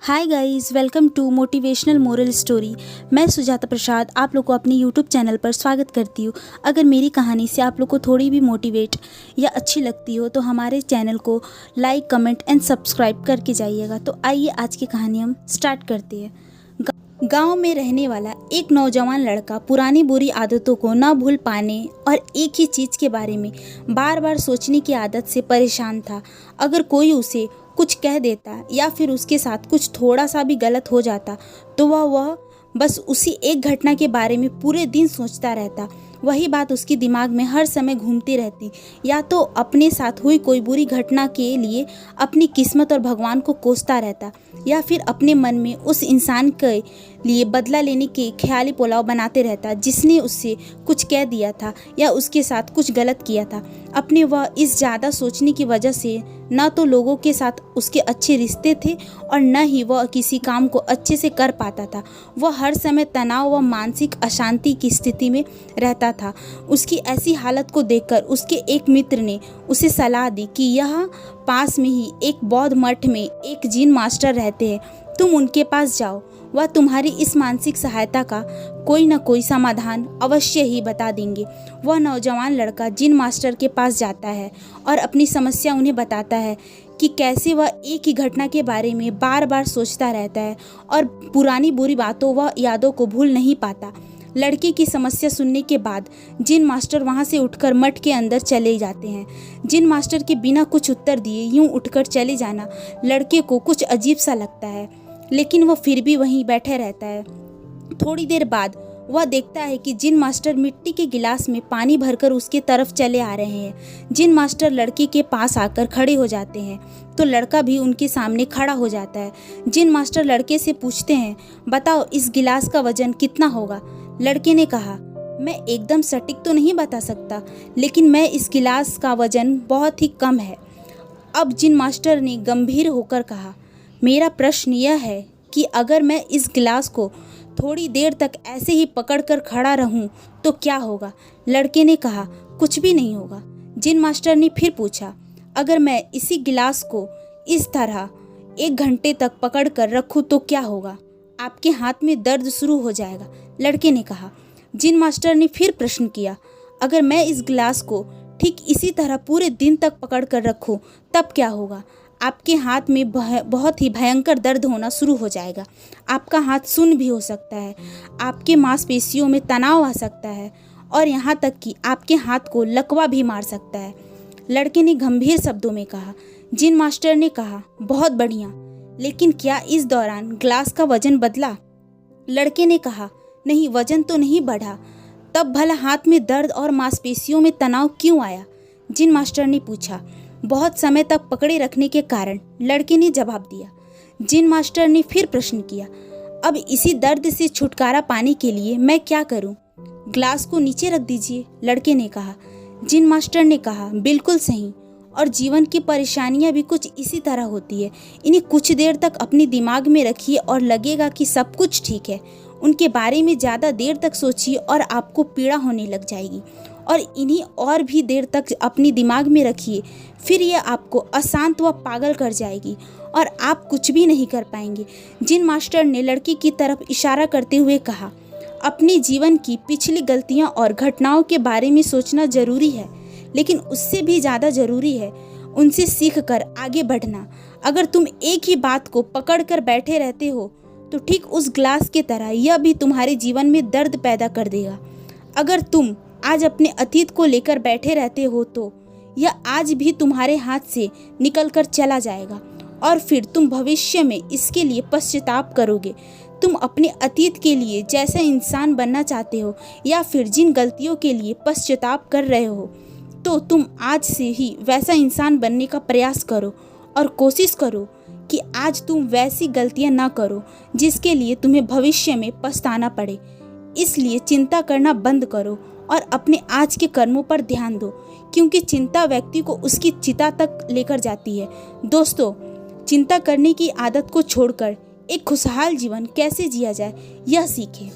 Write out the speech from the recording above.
Hi guys, welcome to motivational moral story. मैं सुजाता प्रसाद आप लोग को अपने यूट्यूब चैनल पर स्वागत करती हूँ। अगर मेरी कहानी से आप लोग को थोड़ी भी मोटिवेट या अच्छी लगती हो तो हमारे चैनल को लाइक, कमेंट एंड सब्सक्राइब करके जाइएगा। तो आइए आज की कहानी हम स्टार्ट करते हैं। गांव में रहने वाला एक नौजवान लड़का पुरानी बुरी आदतों को न भूल पाने और एक ही चीज़ के बारे में बार बार सोचने की आदत से परेशान था। अगर कोई उसे कुछ कह देता या फिर उसके साथ कुछ थोड़ा सा भी गलत हो जाता तो वह बस उसी एक घटना के बारे में पूरे दिन सोचता रहता। वही बात उसके दिमाग में हर समय घूमती रहती। या तो अपने साथ हुई कोई बुरी घटना के लिए अपनी किस्मत और भगवान को कोसता रहता, या फिर अपने मन में उस इंसान के लिए बदला लेने के ख्याली पुलाव बनाते रहता जिसने उससे कुछ कह दिया था या उसके साथ कुछ गलत किया था। अपने वह इस ज़्यादा सोचने की वजह से न तो लोगों के साथ उसके अच्छे रिश्ते थे और न ही वह किसी काम को अच्छे से कर पाता था। वह हर समय तनाव व मानसिक अशांति की स्थिति में रहता था। उसकी ऐसी हालत को देखकर उसके एक मित्र ने उसे सलाह दी कि यह पास में ही एक बौद्ध मठ में एक जिन मास्टर रहते हैं, तुम उनके पास जाओ, वह तुम्हारी इस मानसिक सहायता का कोई न कोई समाधान अवश्य ही बता देंगे। वह नौजवान लड़का जिन मास्टर के पास जाता है और अपनी समस्या उन्हें बताता है कि कैसे वह एक ही घटना के बारे में बार बार सोचता रहता है और पुरानी बुरी बातों व यादों को भूल नहीं पाता। लड़के की समस्या सुनने के बाद जिन मास्टर वहां से उठकर मठ के अंदर चले जाते हैं। जिन मास्टर के बिना कुछ उत्तर दिए यूं उठकर चले जाना लड़के को कुछ अजीब सा लगता है, लेकिन वह फिर भी वहीं बैठे रहता है। थोड़ी देर बाद वह देखता है कि जिन मास्टर मिट्टी के गिलास में पानी भरकर उसके तरफ चले आ रहे हैं। जिन मास्टर लड़के के पास आकर खड़े हो जाते हैं तो लड़का भी उनके सामने खड़ा हो जाता है। जिन मास्टर लड़के से पूछते हैं, बताओ इस गिलास का वजन कितना होगा। लड़के ने कहा, मैं एकदम सटीक तो नहीं बता सकता, लेकिन मैं इस गिलास का वजन बहुत ही कम है। अब जिन मास्टर ने गंभीर होकर कहा, मेरा प्रश्न यह है कि अगर मैं इस गिलास को थोड़ी देर तक ऐसे ही पकड़कर खड़ा रहूं तो क्या होगा। लड़के ने कहा, कुछ भी नहीं होगा। जिन मास्टर ने फिर पूछा, अगर मैं इसी गिलास को इस तरह 1 घंटे तक पकड़कर रखूं तो क्या होगा। आपके हाथ में दर्द शुरू हो जाएगा। लड़के ने कहा। जिन मास्टर ने फिर प्रश्न किया, अगर मैं इस गिलास को ठीक इसी तरह पूरे दिन तक पकड़कर रखूं तब क्या होगा। आपके हाथ में बहुत ही भयंकर दर्द होना शुरू हो जाएगा। आपका हाथ सुन्न भी हो सकता है, आपके मांसपेशियों में तनाव आ सकता है और यहाँ तक कि आपके हाथ को लकवा भी मार सकता है। लड़के ने गंभीर शब्दों में कहा। जिन मास्टर ने कहा, बहुत बढ़िया, लेकिन क्या इस दौरान ग्लास का वजन बदला। लड़के ने कहा, नहीं, वजन तो नहीं बढ़ा। तब भला हाथ में दर्द और मांसपेशियों में तनाव क्यों आया। जिन मास्टर ने पूछा। बहुत समय तक पकड़े रखने के कारण, लड़के ने जवाब दिया। जिन मास्टर ने फिर प्रश्न किया, अब इसी दर्द से छुटकारा पाने के लिए मैं क्या करूं। ग्लास को नीचे रख दीजिए, लड़के ने कहा। जिन मास्टर ने कहा, बिल्कुल सही, और जीवन की परेशानियां भी कुछ इसी तरह होती है। इन्हें कुछ देर तक अपने दिमाग में रखिए और लगेगा कि सब कुछ ठीक है। उनके बारे में ज़्यादा देर तक सोचिए और आपको पीड़ा होने लग जाएगी, और इन्हीं और भी देर तक अपने दिमाग में रखिए, फिर यह आपको अशांत व पागल कर जाएगी और आप कुछ भी नहीं कर पाएंगे। जिन मास्टर ने लड़की की तरफ इशारा करते हुए कहा, अपने जीवन की पिछली गलतियां और घटनाओं के बारे में सोचना जरूरी है, लेकिन उससे भी ज़्यादा ज़रूरी है उनसे सीख कर आगे बढ़ना। अगर तुम एक ही बात को पकड़ कर बैठे रहते हो तो ठीक उस ग्लास की तरह यह भी तुम्हारे जीवन में दर्द पैदा कर देगा। अगर तुम आज अपने अतीत को लेकर बैठे रहते हो तो यह आज भी तुम्हारे हाथ से निकलकर चला जाएगा और फिर तुम भविष्य में इसके लिए पश्चाताप करोगे। तुम अपने अतीत के लिए जैसा इंसान बनना चाहते हो या फिर जिन गलतियों के लिए पश्चाताप कर रहे हो, तो तुम आज से ही वैसा इंसान बनने का प्रयास करो और कोशिश करो कि आज तुम वैसी गलतियां ना करो जिसके लिए तुम्हें भविष्य में पछताना पड़े। इसलिए चिंता करना बंद करो और अपने आज के कर्मों पर ध्यान दो, क्योंकि चिंता व्यक्ति को उसकी चिता तक लेकर जाती है। दोस्तों, चिंता करने की आदत को छोड़कर एक खुशहाल जीवन कैसे जिया जाए, यह सीखें।